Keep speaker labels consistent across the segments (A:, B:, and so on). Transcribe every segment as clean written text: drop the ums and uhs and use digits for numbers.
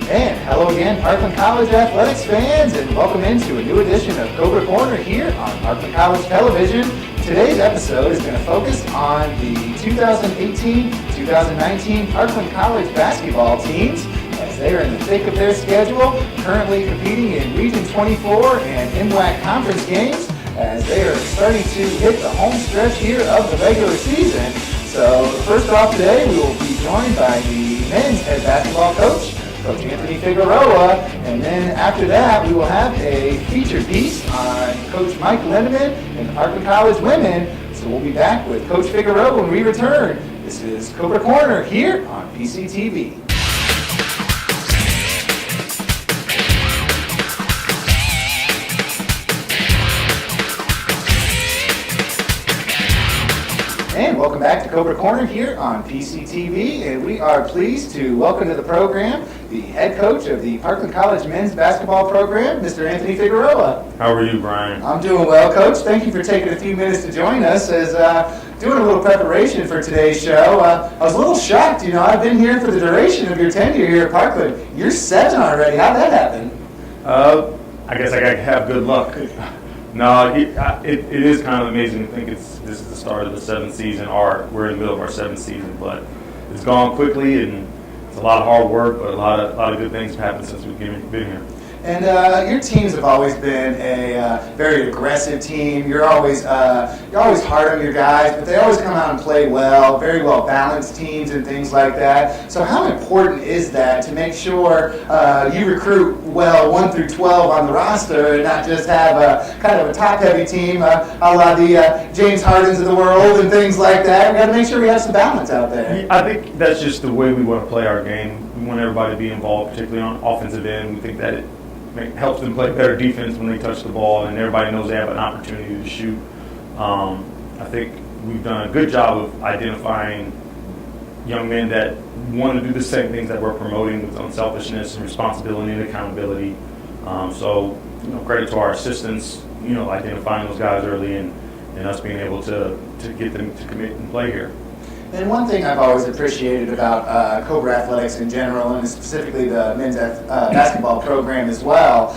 A: And hello again, Parkland College athletics fans, and welcome into a new edition of Cobra Corner here on Parkland College Television. Today's episode is going to focus on the 2018-2019 Parkland College basketball teams as they are in the thick of their schedule, currently competing in Region 24 and MWAC conference games as they are starting to hit the home stretch here of the regular season. So first off today, we will be joined by the men's head basketball coach, Coach Anthony Figueroa, and then after that we will have a featured piece on Coach Mike Lindeman and the Parkland College women. So we'll be back with Coach Figueroa when we return. This is Cobra Corner here on PCTV. And welcome back to Cobra Corner here on PCTV, and we are pleased to welcome to the program the head coach of the Parkland College men's basketball program, Mr. Anthony Figueroa.
B: How are you, Brian?
A: I'm doing well, Coach. Thank you for taking a few minutes to join us as doing a little preparation for today's show. I was a little shocked, I've been here for the duration of your tenure here at Parkland. You're 7 already. How'd that happen?
B: I guess I got to have good luck. No, it is kind of amazing to think this is the start of the 7th season, or we're in the middle of our 7th season, but it's gone quickly, and it's a lot of hard work, but a lot of good things have happened since we've been here.
A: And your teams have always been a very aggressive team. You're always hard on your guys, but they always come out and play well, very well balanced teams and things like that. So how important is that to make sure you recruit well 1 through 12 on the roster and not just have a kind of a top-heavy team, a la the James Hardens of the world and things like that? We got to make sure we have some balance out there.
B: I think that's just the way we want to play our game. We want everybody to be involved, particularly on offensive end. We think that it helps them play better defense when they touch the ball, and everybody knows they have an opportunity to shoot. I think we've done a good job of identifying young men that want to do the same things that we're promoting with unselfishness and responsibility and accountability. So credit to our assistants, identifying those guys early and us being able to get them to commit and play here.
A: And one thing I've always appreciated about Cobra athletics in general, and specifically the men's basketball program as well,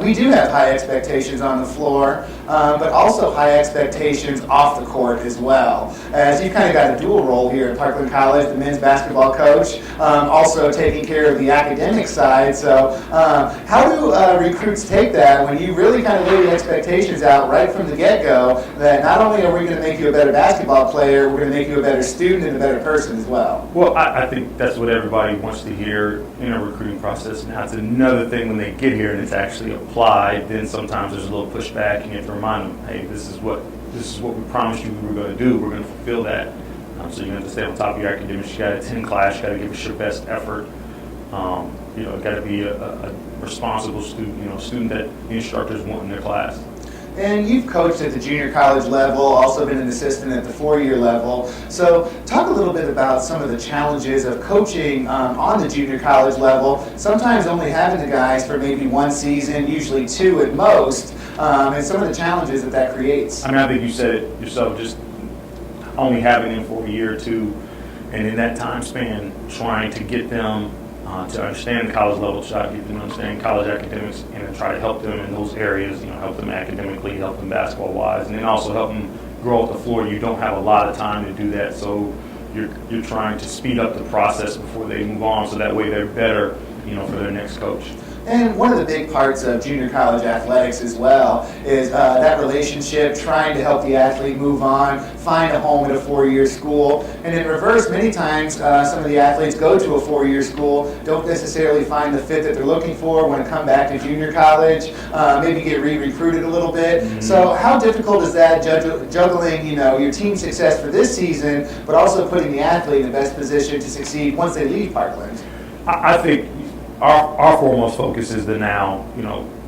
A: we do have high expectations on the floor, but also high expectations off the court as well. As you've kind of got a dual role here at Parkland College, the men's basketball coach, also taking care of the academic side. So how do recruits take that when you really kind of lay the expectations out right from the get-go that not only are we going to make you a better basketball player, we're going to make you a better student and a better person as well?
B: Well, I think that's what everybody wants to hear in a recruiting process. Now, it's another thing when they get here and it's actually applied, then sometimes there's a little pushback, and you have to remind them, hey, this is what we promised you we were going to do. We're going to fulfill that. So you have to stay on top of your academics. You got to attend class. You got to give us your best effort. You got to be a responsible student, a student that the instructors want in their class.
A: And you've coached at the junior college level, also been an assistant at the 4-year level. So talk a little bit about some of the challenges of coaching on the junior college level, sometimes only having the guys for maybe 1 season, usually 2 at most, and some of the challenges that creates.
B: I mean, I think you said it yourself, just only having them for a year or 2, and in that time span, trying to get them to understand the college level, try to get them to understand college academics, and then try to help them in those areas, help them academically, help them basketball-wise, and then also help them grow off the floor. You don't have a lot of time to do that, so you're trying to speed up the process before they move on, so that way they're better, for their next coach.
A: And one of the big parts of junior college athletics as well is that relationship, trying to help the athlete move on, find a home at a 4-year school. And in reverse, many times some of the athletes go to a 4-year school, don't necessarily find the fit that they're looking for, want to come back to junior college, maybe get re-recruited a little bit. Mm-hmm. So how difficult is that juggling, your team success for this season, but also putting the athlete in the best position to succeed once they leave Parkland?
B: I think our foremost focus is the now.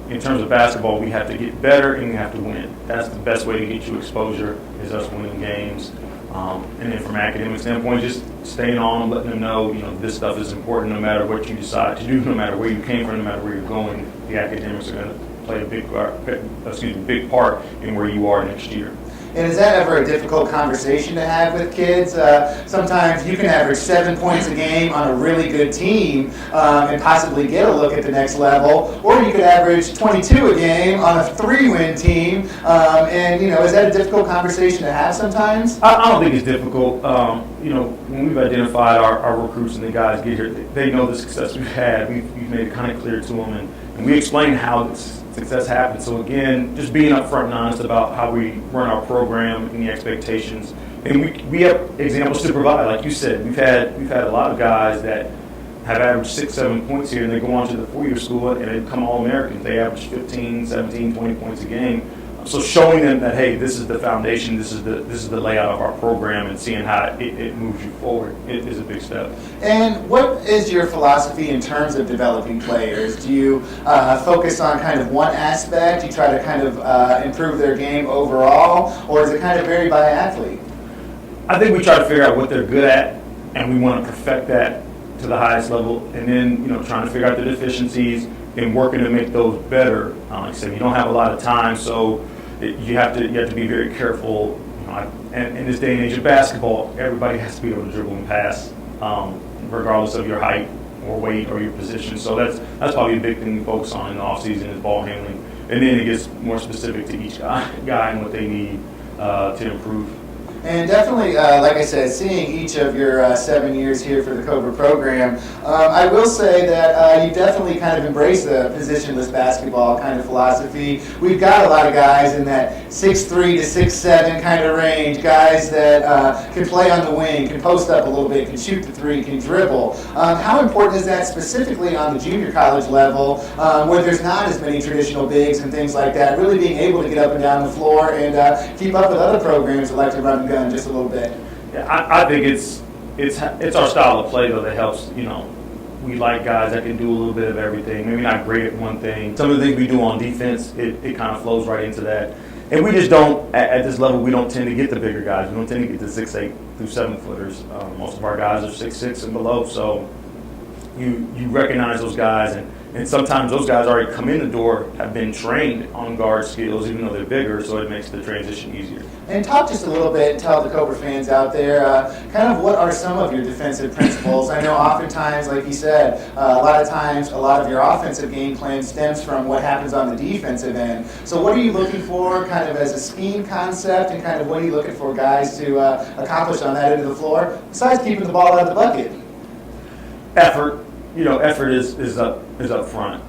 B: In terms of basketball, we have to get better and we have to win. That's the best way to get you exposure, is us winning games. And then from an academic standpoint, just staying on, letting them know, this stuff is important no matter what you decide to do, no matter where you came from, no matter where you're going. The academics are going to play a big part in where you are next year.
A: And is that ever a difficult conversation to have with kids? Sometimes you can average 7 points a game on a really good team and possibly get a look at the next level, or you could average 22 a game on a 3-win team. And is that a difficult conversation to have sometimes?
B: I don't think it's difficult. When we've identified our recruits and the guys get here, they know the success we've had. We've made it kind of clear to them, and we explain how this success happens. So again, just being upfront and honest about how we run our program and the expectations. And we have examples to provide. Like you said, we've had a lot of guys that have averaged 6-7 points here, and they go on to the 4-year school and they become All-Americans. They average 15, 17, 20 points a game. So showing them that, hey, this is the foundation, this is the layout of our program, and seeing how it moves you forward, it is a big step.
A: And what is your philosophy in terms of developing players? Do you focus on kind of one aspect? Do you try to kind of improve their game overall, or is it kind of vary by athlete?
B: I think we try to figure out what they're good at, and we want to perfect that to the highest level, and then trying to figure out the deficiencies and working to make those better. Like I said, you don't have a lot of time, so you have to be very careful. And in this day and age of basketball, everybody has to be able to dribble and pass, regardless of your height or weight or your position. So that's probably a big thing we focus on in the offseason is ball handling, and then it gets more specific to each guy and what they need to improve.
A: And definitely, like I said, seeing each of your 7 years here for the Cobra program, I will say that you definitely kind of embrace the positionless basketball kind of philosophy. We've got a lot of guys in that 6'3" to 6'7" kind of range, guys that can play on the wing, can post up a little bit, can shoot the three, can dribble. How important is that specifically on the junior college level, where there's not as many traditional bigs and things like that, really being able to get up and down the floor and keep up with other programs that like to run and gun just a little bit?
B: Yeah, I think it's our style of play though that helps. We like guys that can do a little bit of everything. Maybe not great at one thing. Some of the things we do on defense, it kind of flows right into that. And we just don't at this level. We don't tend to get the bigger guys. We don't tend to get the 6'8" through 7 footers. Most of our guys are 6'6" and below. So you recognize those guys, and sometimes those guys already come in the door, have been trained on guard skills, even though they're bigger, so it makes the transition easier.
A: And talk just a little bit and tell the Cobra fans out there, kind of what are some of your defensive principles? I know oftentimes, like you said, a lot of times a lot of your offensive game plan stems from what happens on the defensive end. So what are you looking for kind of as a scheme concept, and kind of what are you looking for guys to accomplish on that end of the floor, besides keeping the ball out of the bucket?
B: Effort. Effort is up front.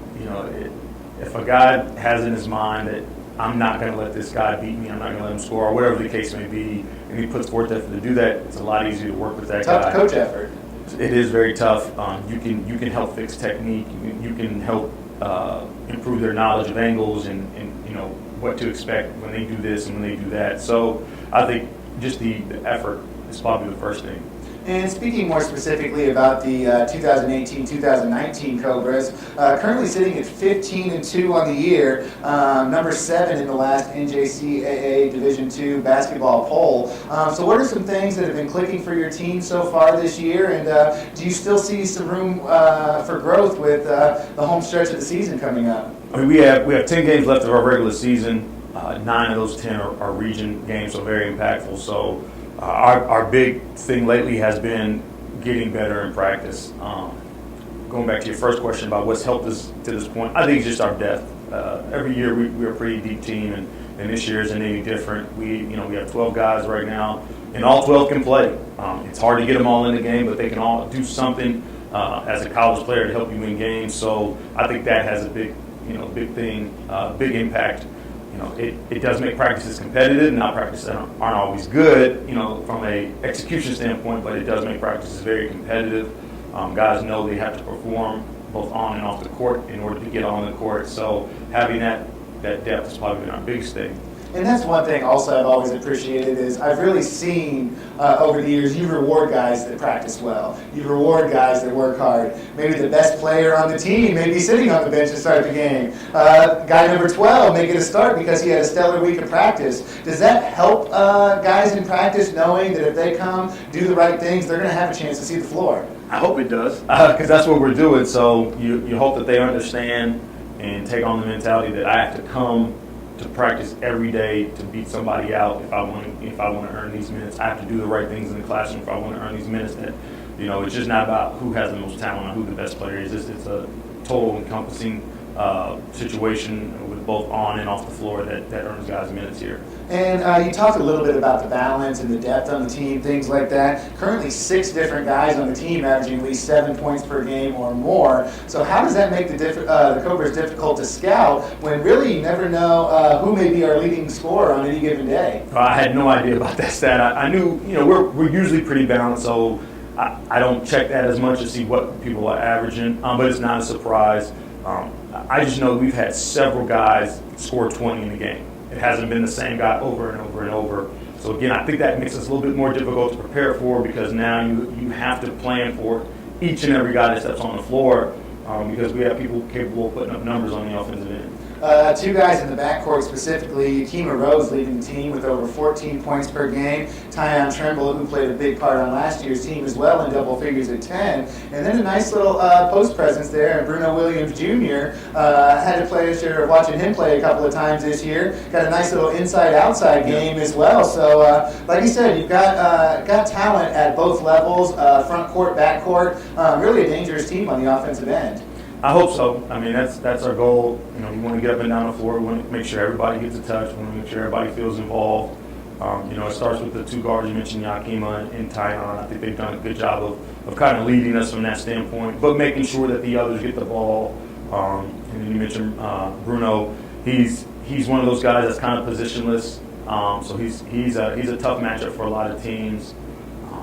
B: If a guy has in his mind that I'm not going to let this guy beat me, I'm not going to let him score, or whatever the case may be, and he puts forth effort to do that, it's a lot easier to work with that guy.
A: Tough coach effort.
B: It is very tough. You can help fix technique. You can help improve their knowledge of angles and what to expect when they do this and when they do that. So I think just the effort is probably the first thing.
A: And speaking more specifically about the 2018-2019 Cobras, currently sitting at 15-2 on the year, number 7 in the last NJCAA Division II basketball poll. So what are some things that have been clicking for your team so far this year, and do you still see some room for growth with the home stretch of the season coming up?
B: I mean, we have 10 games left of our regular season. 9 of those 10 are region games, so very impactful. So our big thing lately has been getting better in practice. Going back to your first question about what's helped us to this point, I think it's just our depth. Every year we're a pretty deep team, and this year isn't any different. We have 12 guys right now, and all 12 can play. It's hard to get them all in the game, but they can all do something as a college player to help you win games. So I think that has a big impact. It does make practices competitive. Now practices aren't always good, from a execution standpoint, but it does make practices very competitive. Guys know they have to perform both on and off the court in order to get on the court. So having that depth has probably been our biggest thing.
A: And that's one thing also I've always appreciated is I've really seen over the years you reward guys that practice well. You reward guys that work hard. Maybe the best player on the team may be sitting on the bench to start the game. Guy number 12 may get a start because he had a stellar week of practice. Does that help guys in practice knowing that if they come, do the right things, they're going to have a chance to see the floor?
B: I hope it does, because that's what we're doing. So you hope that they understand and take on the mentality that I have to come to practice every day to beat somebody out. If I want to earn these minutes, I have to do the right things in the classroom. If I want to earn these minutes, that it's just not about who has the most talent or who the best player is. It's a total encompassing situation with both on and off the floor that earns guys minutes here.
A: And you talked a little bit about the balance and the depth on the team, things like that. Currently 6 different guys on the team averaging at least 7 points per game or more. So how does that make the Cobras difficult to scout when really you never know who may be our leading scorer on any given day?
B: I had no idea about that stat. I knew, we're usually pretty balanced, so I don't check that as much to see what people are averaging, but it's not a surprise. I just know we've had several guys score 20 in the game. It hasn't been the same guy over and over and over. So again, I think that makes us a little bit more difficult to prepare for, because now you have to plan for each and every guy that steps on the floor, because we have people capable of putting up numbers on the offensive end.
A: 2 guys in the backcourt specifically, Akima Rose leading the team with over 14 points per game. Tyon Trimble, who played a big part on last year's team as well, in double figures at 10. And then a nice little post presence there. And Bruno Williams Jr. Had a pleasure of watching him play a couple of times this year. Got a nice little inside-outside game as well. So, like you said, you've got talent at both levels, front court, back court. Really a dangerous team on the offensive end.
B: I hope so. I mean, that's our goal. We want to get up and down the floor. We want to make sure everybody gets a touch. We want to make sure everybody feels involved. It starts with the 2 guards you mentioned, Yakima and Tyon. I think they've done a good job of kind of leading us from that standpoint, but making sure that the others get the ball. And then you mentioned Bruno. He's one of those guys that's kind of positionless. So he's a tough matchup for a lot of teams.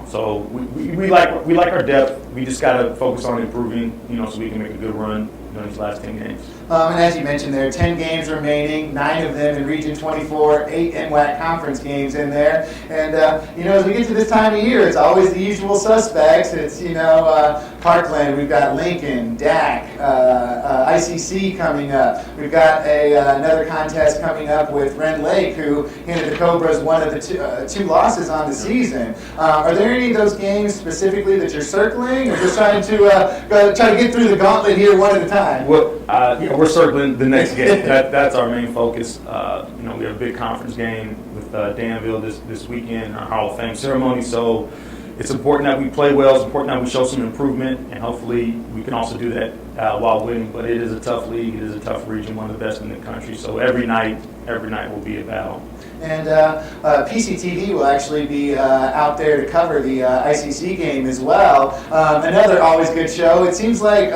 B: So we like our depth. We just got to focus on improving, so we can make a good run in these last 10 games.
A: And as you mentioned, there are 10 games remaining, 9 of them in Region 24, 8 NWAC conference games in there. And, as we get to this time of year, it's always the usual suspects. It's, Parkland, we've got Lincoln, DAC, ICC coming up. We've got another contest coming up with Rend Lake, who handed the Cobras one of the 2 losses on the season. Are there any of those games specifically that you're circling, or just trying to get through the gauntlet here one at a time?
B: We're circling the next game. That's our main focus. We have a big conference game with Danville this weekend, our Hall of Fame ceremony. So it's important that we play well. It's important that we show some improvement, and hopefully we can also do that while winning. But it is a tough league. It is a tough region, one of the best in the country. So every night will be a battle.
A: And PCTV will actually be out there to cover the ICC game as well. Another always good show. It seems like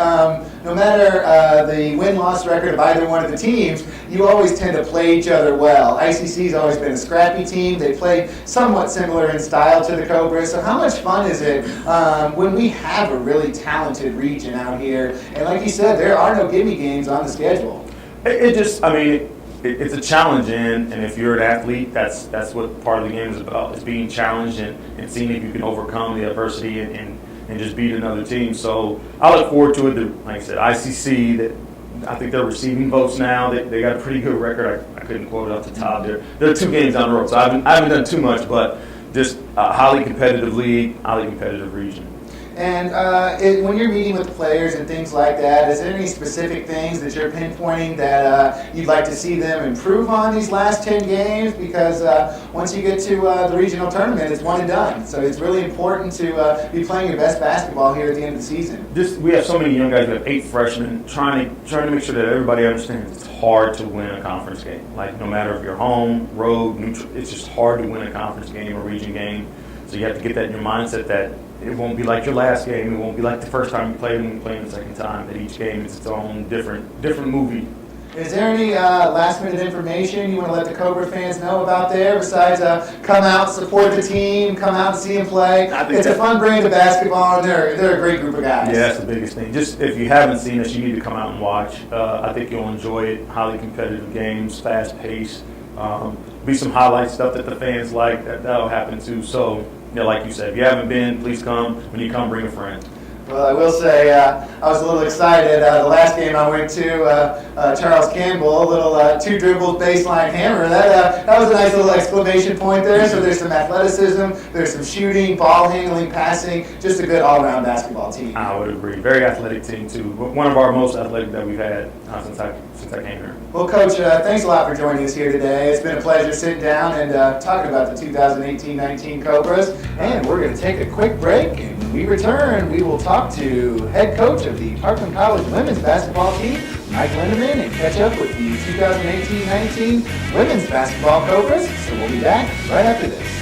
A: no matter the win-loss record of either one of the teams, you always tend to play each other well. ICC's always been a scrappy team. They play somewhat similar in style to the Cobras. So how much fun is it when we have a really talented region out here? And like you said, there are no gimme games on the schedule.
B: It's a challenge, and if you're an athlete, that's what part of the game is about. It's being challenged and seeing if you can overcome the adversity and just beat another team. So I look forward to it. Like I said, ICC, I think they're receiving votes now. They got a pretty good record. I couldn't quote it off the top. There are 2 games down the road, so I haven't done too much, but just a highly competitive league, highly competitive region.
A: And when you're meeting with the players and things like that, is there any specific things that you're pinpointing that you'd like to see them improve on these last 10 games? Because once you get to the regional tournament, it's one and done. So it's really important to be playing your best basketball here at the end of the season.
B: We have so many young guys. We have 8 freshmen trying to make sure that everybody understands it's hard to win a conference game. Like, no matter if you're home, road, neutral, it's just hard to win a conference game or region game. So you have to get that in your mindset that it won't be like your last game. It won't be like the first time you played when you play the second time. That each game is its own different movie.
A: Is there any last-minute information you want to let the Cobra fans know about there besides come out, support the team, come out and see them play? It's a fun brand of basketball, and they're a great group of guys.
B: Yeah, that's the biggest thing. Just if you haven't seen us, you need to come out and watch. I think you'll enjoy it. Highly competitive games, fast-paced. Be some highlight stuff that the fans like. That'll happen too. So, like you said, if you haven't been, please come. When you come, bring a friend.
A: Well, I will say I was a little excited. The last game I went to, Charles Campbell, a little two dribbles baseline hammer. That was a nice little exclamation point there. So there's some athleticism, there's some shooting, ball handling, passing, just a good all-around basketball team.
B: I would agree. Very athletic team too. One of our most athletic that we've had since I came here.
A: Well, Coach, thanks a lot for joining us here today. It's been a pleasure sitting down and talking about the 2018-19 Cobras. And we're going to take a quick break, and when we return, we will talk to head coach of the Parkland College women's basketball team, Mike Lindeman, and catch up with the 2018-19 women's basketball Cobras. So we'll be back right after this.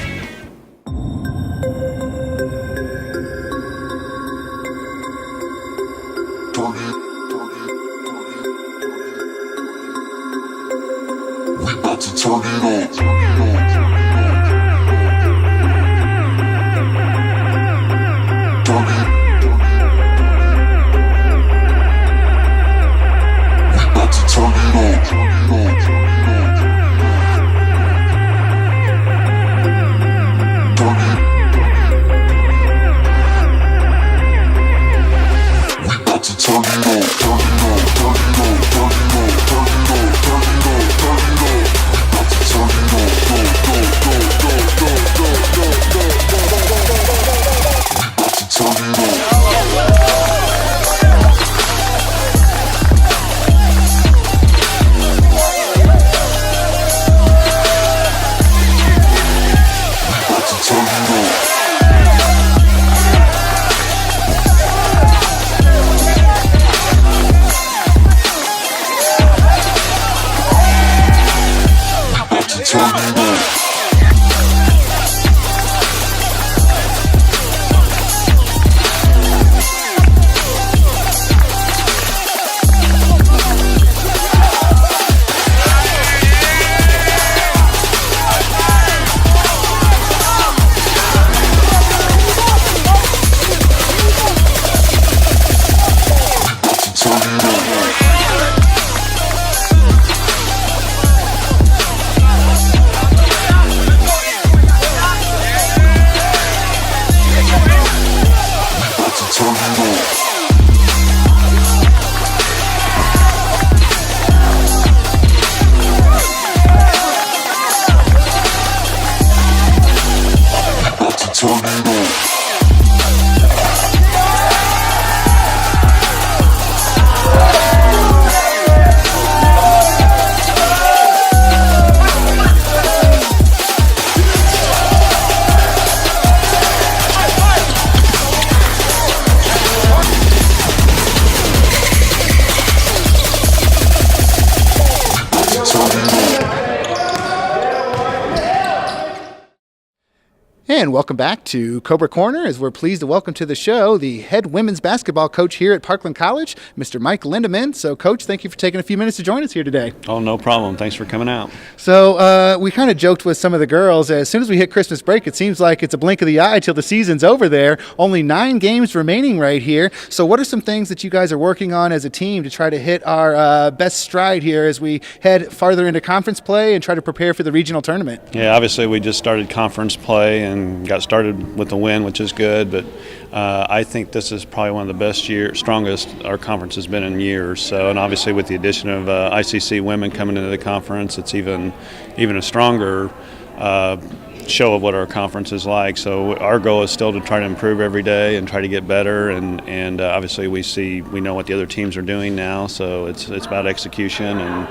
C: Turn it on.
D: And welcome back to Cobra Corner, as we're pleased to welcome to the show the head women's basketball coach here at Parkland College, Mr. Mike Lindeman. So, Coach, thank you for taking a few minutes to join us here today.
E: Oh, no problem. Thanks for coming out.
D: So we kind of joked with some of the girls. As soon as we hit Christmas break, it seems like it's a blink of the eye till the season's over there. Only 9 games remaining right here. So what are some things that you guys are working on as a team to try to hit our best stride here as we head farther into conference play and try to prepare for the regional tournament?
E: Yeah, obviously we just started conference play and got started with the win, which is good, but I think this is probably one of the strongest our conference has been in years. So, and obviously with the addition of ICC women coming into the conference, it's even a stronger show of what our conference is like. So our goal is still to try to improve every day and try to get better, and obviously we know what the other teams are doing now, so it's about execution and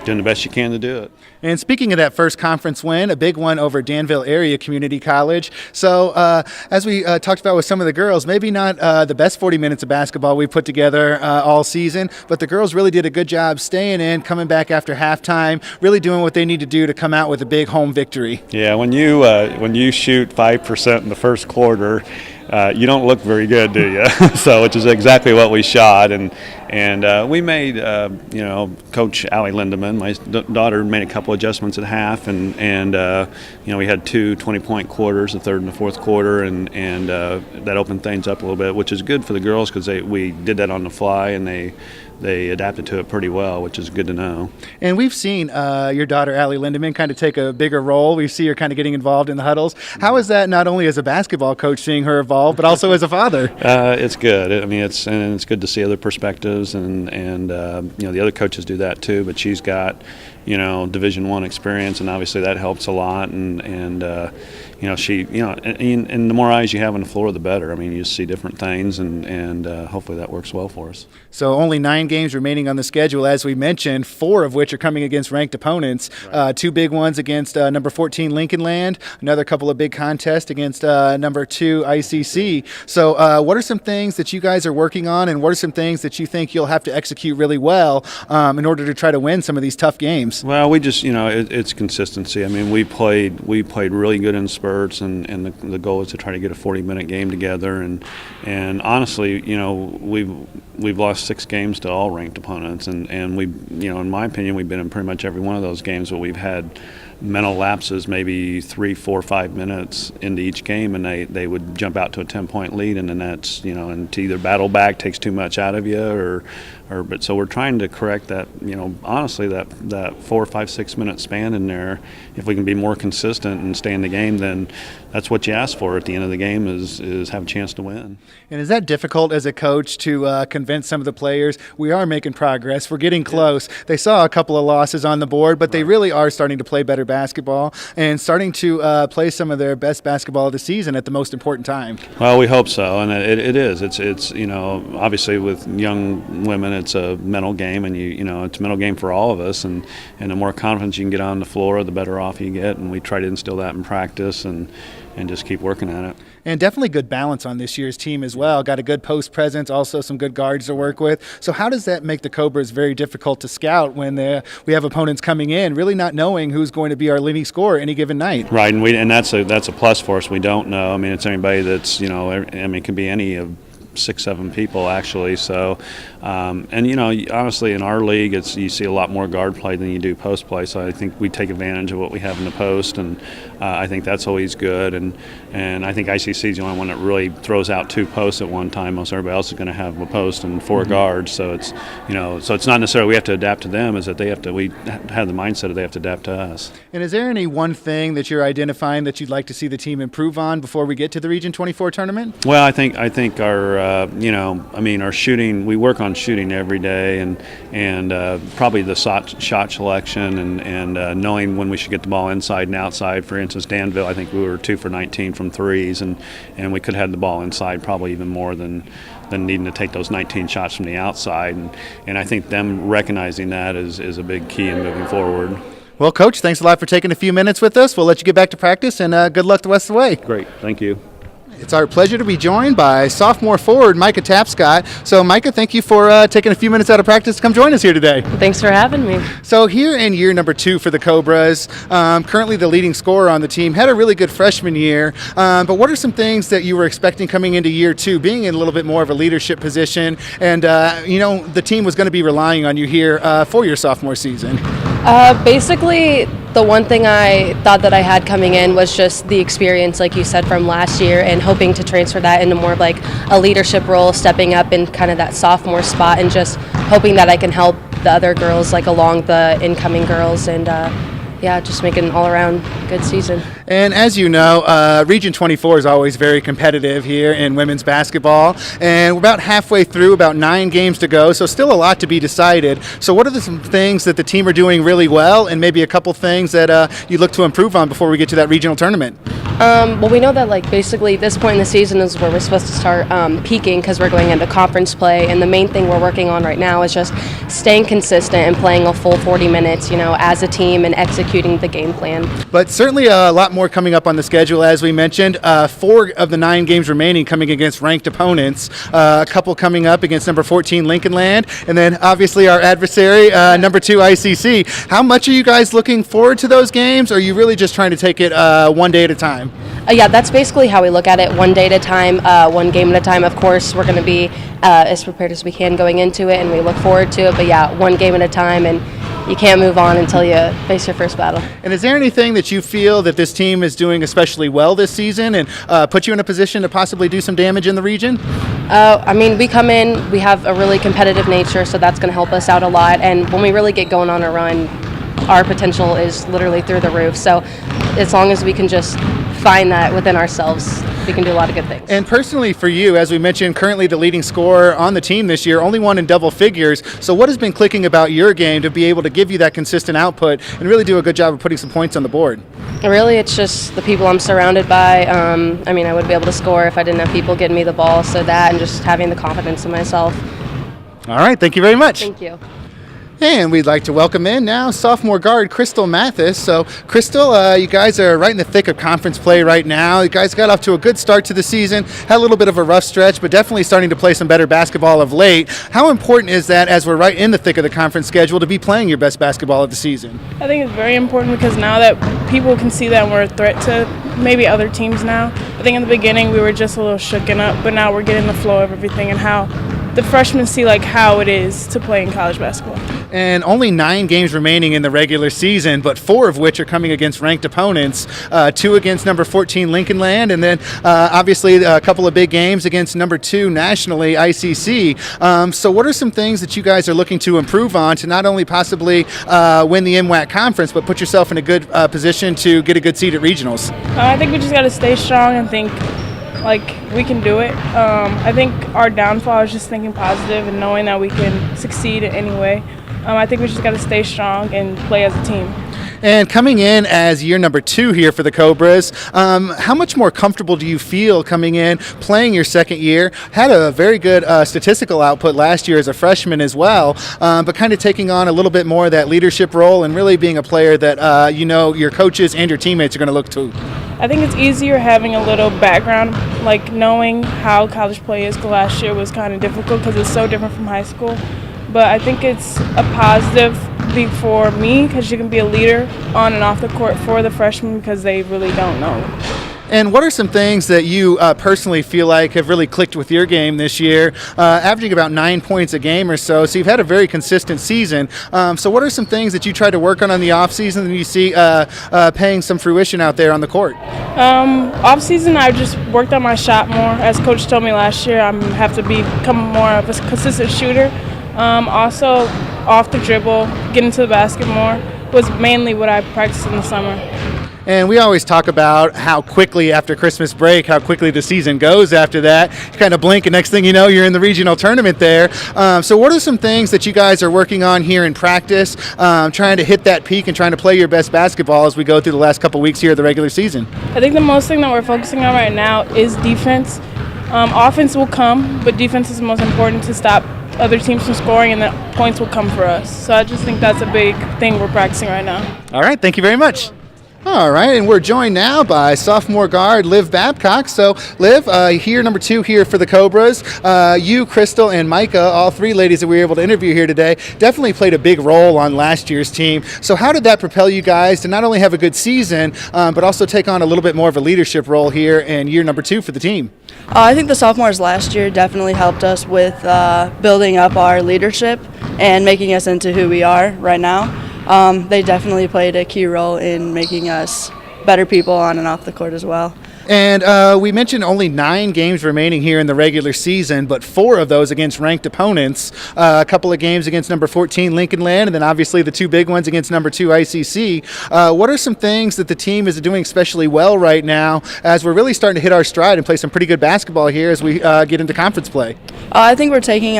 E: doing the best you can to do it.
D: And speaking of that first conference win, a big one over Danville Area Community College. So as we talked about with some of the girls, maybe not the best 40 minutes of basketball we put together all season, but the girls really did a good job staying in, coming back after halftime, really doing what they need to do to come out with a big home victory.
E: Yeah, when you shoot 5% in the first quarter, you don't look very good, do you? So, which is exactly what we shot, and we made, Coach Allie Lindeman, my daughter, made a couple adjustments at half, and we had 2 20-point quarters, the third and the fourth quarter, and that opened things up a little bit, which is good for the girls because we did that on the fly, and they they adapted to it pretty well, which is good to know.
D: And we've seen your daughter, Allie Lindemann, kind of take a bigger role. We see her kind of getting involved in the huddles. How is that not only as a basketball coach seeing her evolve, but also as a father?
E: It's good. I mean, it's good to see other perspectives, and the other coaches do that too. But she's got Division I experience, and obviously that helps a lot. And the more eyes you have on the floor, the better. I mean, you see different things, and hopefully that works well for us.
D: So only 9 games remaining on the schedule, as we mentioned, 4 of which are coming against ranked opponents. Right. 2 big ones against number 14 Lincoln Land, another couple of big contests against number 2 ICC. So what are some things that you guys are working on, and what are some things that you think you'll have to execute really well in order to try to win some of these tough games?
E: Well, we just, it's consistency. I mean, we played really good in spurts, and the goal is to try to get a 40-minute game together. And honestly, we've lost 6 games to all ranked opponents, and we, in my opinion, we've been in pretty much every one of those games, but we've had mental lapses, maybe 3, 4, 5 minutes into each game, and they would jump out to a 10-point lead, and then that's and to either battle back takes too much out of you, but so we're trying to correct that. Honestly, that 4, 5, 6 minute span in there. If we can be more consistent and stay in the game, then that's what you ask for at the end of the game is have a chance to win.
D: And is that difficult as a coach to convince some of the players we are making progress, we're getting close? They saw a couple of losses on the board, but they really are starting to play better basketball and starting to play some of their best basketball of the season at the most important time.
E: Well, we hope so, and it is. It's obviously with young women, it's a mental game, and it's a mental game for all of us. And the more confidence you can get on the floor, the better off you get. And we try to instill that in practice and just keep working at it.
D: And definitely good balance on this year's team as well. Got a good post presence, also some good guards to work with. So how does that make the Cobras very difficult to scout when we have opponents coming in, really not knowing who's going to be our leading scorer any given night?
E: Right, and that's a plus for us. We don't know. I mean, it's anybody that's it can be any of 6, 7 people actually. So, honestly, in our league, you see a lot more guard play than you do post play. So I think we take advantage of what we have in the post, and I think that's always good. And I think ICC is the only one that really throws out 2 posts at one time. Most everybody else is going to have a post and 4 guards. So it's so it's not necessarily we have to adapt to them. Is that we have the mindset that they have to adapt to us.
D: And is there any one thing that you're identifying that you'd like to see the team improve on before we get to the Region 24 tournament?
E: Well, I think our our shooting. We work on shooting every day, and probably the shot selection and knowing when we should get the ball inside and outside. For instance, Danville, I think we were 2 for 19 from threes, and we could have had the ball inside probably even more than needing to take those 19 shots from the outside. And I think them recognizing that is a big key in moving forward.
D: Well, Coach, thanks a lot for taking a few minutes with us. We'll let you get back to practice, and good luck the rest of the way.
E: Great. Thank you.
D: It's our pleasure to be joined by sophomore forward Micah Tapscott. So, Micah, thank you for taking a few minutes out of practice to come join us here today.
C: Thanks for having me.
D: So, here in year number 2 for the Cobras, currently the leading scorer on the team, had a really good freshman year. But what are some things that you were expecting coming into year 2, being in a little bit more of a leadership position? And, the team was going to be relying on you here for your sophomore season.
C: Basically, the one thing I thought that I had coming in was just the experience, like you said, from last year, and hoping to transfer that into more of like a leadership role, stepping up in kind of that sophomore spot, and just hoping that I can help the other girls, like along the incoming girls, and just make it an all-around good season.
D: And as you know, Region 24 is always very competitive here in women's basketball. And we're about halfway through, about 9 games to go, so still a lot to be decided. So what are some things that the team are doing really well, and maybe a couple things that you look to improve on before we get to that regional tournament?
C: Well, we know that basically this point in the season is where we're supposed to start peaking, because we're going into conference play, and the main thing we're working on right now is just staying consistent and playing a full 40 minutes, as a team, and executing the game plan.
D: But certainly a lot more coming up on the schedule, as we mentioned. 4 of the 9 games remaining coming against ranked opponents. A couple coming up against number 14 Lincoln Land, and then obviously our adversary, number 2 ICC. How much are you guys looking forward to those games, or are you really just trying to take it one day at a time?
C: That's basically how we look at it, one day at a time, one game at a time. Of course, we're going to be as prepared as we can going into it, and we look forward to it. But one game at a time, and you can't move on until you face your first battle.
D: And is there anything that you feel that this team is doing especially well this season and put you in a position to possibly do some damage in the region?
C: I mean, we come in, we have a really competitive nature, so that's going to help us out a lot. And when we really get going on a run, our potential is literally through the roof. So as long as we can just find that within ourselves, we can do a lot of good things.
D: And personally for you, as we mentioned, currently the leading scorer on the team this year, only one in double figures. So what has been clicking about your game to be able to give you that consistent output and really do a good job of putting some points on the board?
C: Really, it's just the people I'm surrounded by. I mean, I wouldn't be able to score if I didn't have people getting me the ball. So that and just having the confidence in myself.
D: All right, thank you very much.
C: Thank you.
D: And we'd like to welcome in now sophomore guard Crystal Mathis. So, Crystal, you guys are right in the thick of conference play right now. You guys got off to a good start to the season, had a little bit of a rough stretch, but definitely starting to play some better basketball of late. How important is that, as we're right in the thick of the conference schedule, to be playing your best basketball of the season?
F: I think it's very important because now that people can see that we're a threat to maybe other teams now. I think in the beginning we were just a little shooken up, but now we're getting the flow of everything and how the freshmen see like how it is to play in college basketball.
D: And only 9 games remaining in the regular season, but 4 of which are coming against ranked opponents. 2 against number 14 Lincoln Land, and then obviously a couple of big games against number 2 nationally ICC. So what are some things that you guys are looking to improve on to not only possibly win the MWAC conference, but put yourself in a good position to get a good seat at regionals?
F: I think we just got to stay strong and think like we can do it. I think our downfall is just thinking positive and knowing that we can succeed in any way. I think we just got to stay strong and play as a team.
D: And coming in as year number 2 here for the Cobras, how much more comfortable do you feel coming in, playing your second year? Had a very good statistical output last year as a freshman as well, but kind of taking on a little bit more of that leadership role and really being a player that your coaches and your teammates are going to look to.
F: I think it's easier having a little background, like knowing how college play is, because last year was kind of difficult because it's so different from high school. But I think it's a positive thing for me because you can be a leader on and off the court for the freshmen because they really don't know.
D: And what are some things that you personally feel like have really clicked with your game this year, averaging about 9 points a game or so? So you've had a very consistent season. So what are some things that you try to work on the off season and you see paying some fruition out there on the court?
F: Off season, I just worked on my shot more. As coach told me last year, I have to become more of a consistent shooter. Also, off the dribble, getting to the basket more was mainly what I practiced in the summer.
D: And we always talk about how quickly after Christmas break, how quickly the season goes after that. You kind of blink and next thing you know, you're in the regional tournament there. So what are some things that you guys are working on here in practice, trying to hit that peak and trying to play your best basketball as we go through the last couple weeks here of the regular season?
F: I think the most thing that we're focusing on right now is defense. Offense will come, but defense is the most important to stop other teams from scoring, and then points will come for us. So I just think that's a big thing we're practicing right now.
D: All right, thank you very much. All right, and we're joined now by sophomore guard Liv Babcock. So, Liv, here number 2 here for the Cobras. You, Crystal, and Micah, all 3 ladies that we were able to interview here today, definitely played a big role on last year's team. So how did that propel you guys to not only have a good season, but also take on a little bit more of a leadership role here in year number 2 for the team?
G: I think the sophomores last year definitely helped us with building up our leadership and making us into who we are right now. They definitely played a key role in making us better people on and off the court as well.
D: And we mentioned only 9 games remaining here in the regular season, but 4 of those against ranked opponents. A couple of games against number 14 Lincoln Land, and then obviously the 2 big ones against number 2 ICC. What are some things that the team is doing especially well right now as we're really starting to hit our stride and play some pretty good basketball here as we get into conference play?
G: I think we're taking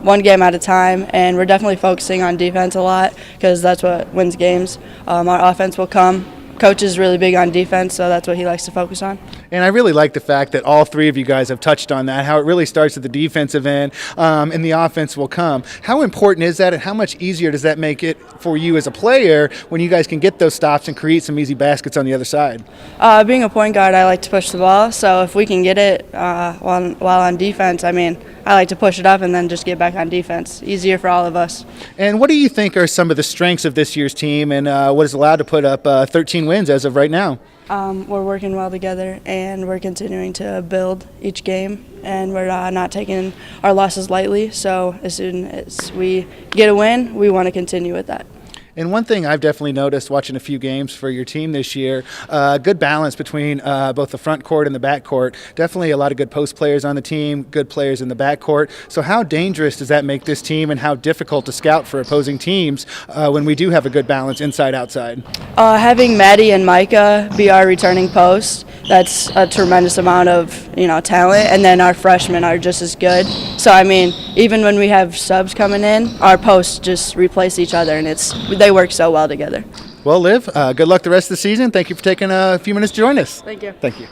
G: one game at a time, and we're definitely focusing on defense a lot because that's what wins games. Our offense will come. Coach is really big on defense, so that's what he likes to focus on.
D: And I really like the fact that all 3 of you guys have touched on that, how it really starts at the defensive end and the offense will come. How important is that, and how much easier does that make it for you as a player when you guys can get those stops and create some easy baskets on the other side?
G: Being a point guard, I like to push the ball, so if we can get it while on defense, I like to push it up and then just get back on defense. Easier for all of us.
D: And what do you think are some of the strengths of this year's team and what is allowed to put up 13 wins as of right now?
G: We're working well together, and we're continuing to build each game, and we're not taking our losses lightly. So as soon as we get a win, we want to continue with that.
D: And one thing I've definitely noticed watching a few games for your team this year, good balance between both the front court and the back court. Definitely a lot of good post players on the team, good players in the back court. So how dangerous does that make this team, and how difficult to scout for opposing teams when we do have a good balance inside-outside?
G: Having Maddie and Micah be our returning post, that's a tremendous amount of talent, and then our freshmen are just as good. So I mean, even when we have subs coming in, our posts just replace each other, and they work so well together.
D: Well, Liv, good luck the rest of the season. Thank you for taking a few minutes to join us.
G: Thank you.
D: Thank you.